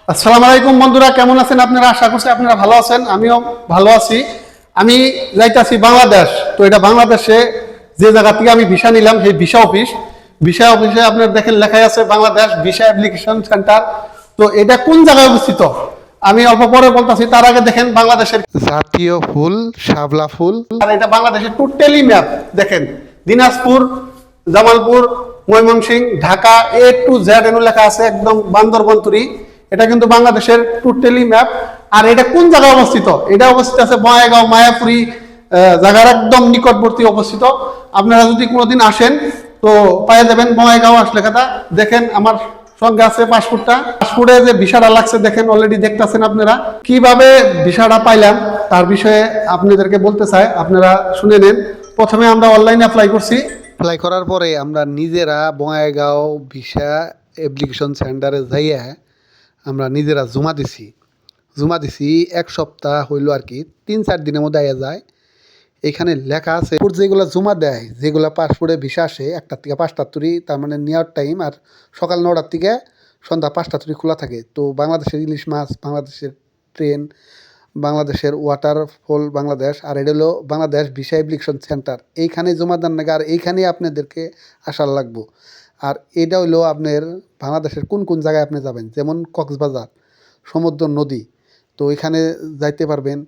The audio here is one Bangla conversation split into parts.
আসসালামু আলাইকুম বন্ধুরা, কেমন আছেন আপনারা? আশা করছি আপনারা ভালো আছেন, আমিও ভালো আছি। আমি যাইতাছি বাংলাদেশ। তো এটা বাংলাদেশে যে জায়গা থেকে আমি ভিসা নিলাম সেই ভিসা অফিসে আপনার দেখেন লেখাই আছে বাংলাদেশ ভিসা অ্যাপ্লিকেশন সেন্টার। তো এটা কোন জায়গায় অবস্থিত আমি অল্প পরে বলতাছি। তার আগে দেখেন বাংলাদেশের জাতীয় ফুল শাপলা ফুল, আর এটা বাংলাদেশের টোটালি ম্যাপ দেখেন। Dinajpur, Jamalpur, Mymensingh, Dhaka A to Z এর লেখা আছে, একদম বান্দরবন তুরি। এটা কিন্তু বাংলাদেশের টোটালি ম্যাপ। আর এটা কোন জায়গায় অবস্থিত? এটা অবস্থিত আছে বঙ্গাইগাঁও মায়াপুরি জায়গার একদম নিকটবর্তী অবস্থিত। আপনারা যদি কোনোদিন আসেন তো পাইয়ে যাবেন বঙ্গাইগাঁও আসলে কথা। দেখেন আমার সঙ্গে আছে পাসপোর্টে যে ভিসাটা লাগছে দেখেন, অলরেডি দেখতেছেন আপনারা। কিভাবে ভিসাটা পাইলাম তার বিষয়ে আপনাদেরকে বলতে চাই, আপনারা শুনে নেন। প্রথমে আমরা অনলাইনে অ্যাপ্লাই করছি। অ্যাপ্লাই করার পরে আমরা নিজেরা বঙ্গাইগাঁও ভিসা অ্যাপ্লিকেশন সেন্টারে যাইয়া আমরা নিজেরা জমা দিছি 1 সপ্তাহ হইল আর কি, 3-4 দিনের মধ্যে আয়া যায়। এখানে লেখা আছে যেগুলো জমা দেয়, যেগুলো পাসপোর্টে ভিসা আসে 1টা থেকে 5টা তুরি, তার মানে নেওয়ার টাইম আর সকাল 9টার থেকে সন্ধ্যা 5টা তুরি খোলা থাকে। তো বাংলাদেশের ইলিশ মাছ, বাংলাদেশের ট্রেন, বাংলাদেশের ওয়াটারফল বাংলাদেশ, আর এটা হলো বাংলাদেশ ভিসা অ্যাপ্লিকেশন সেন্টার। এইখানে জমা দেন নাকি, আর এইখানেই আপনাদেরকে আসার লাগবো। আর এটা হইলো আপনার বাংলাদেশের কোন কোন জায়গায় আপনি যাবেন, যেমন কক্সবাজার সমুদ্র নদী, তো ওইখানে যাইতে পারবেন।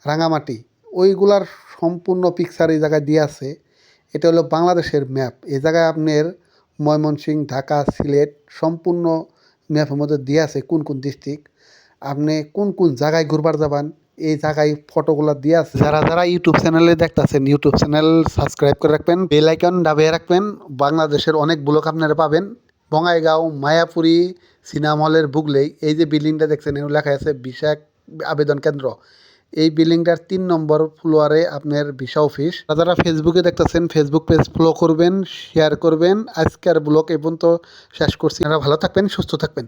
রাঙামাটি, ওইগুলার সম্পূর্ণ পিকচার এই জায়গায় দিয়ে আছে। এটা হলো বাংলাদেশের ম্যাপ। এই জায়গায় আপনার ময়মনসিংহ, ঢাকা, সিলেট সম্পূর্ণ ম্যাপের মধ্যে দিয়ে আছে কোন কোন ডিস্ট্রিক্ট, আপনি কোন কোন জায়গায় ঘুরবার যাবেন এই জায়গায় ফটোগুলো দিয়ে আছে। যারা যারা ইউটিউব চ্যানেলে দেখতেছেন, ইউটিউব চ্যানেল সাবস্ক্রাইব করে রাখবেন, বেল আইকন দাবিয়ে রাখবেন। বাংলাদেশের অনেক ব্লগ আপনারা পাবেন। বঙ্গাইগাঁও মায়াপুরি সিনেমা হলের বুগলেই এই যে বিল্ডিংটা দেখছেন, এর লেখা আছে ভিসা আবেদন কেন্দ্র। এই বিল্ডিংটার 3 নম্বর ফ্লোয়ারে আপনার ভিসা অফিস। যারা ফেসবুকে দেখতেছেন, ফেসবুক পেজ ফলো করবেন, শেয়ার করবেন। আজকের ব্লগ এই পর্যন্ত শেষ করছি। আপনারা ভালো থাকবেন, সুস্থ থাকবেন।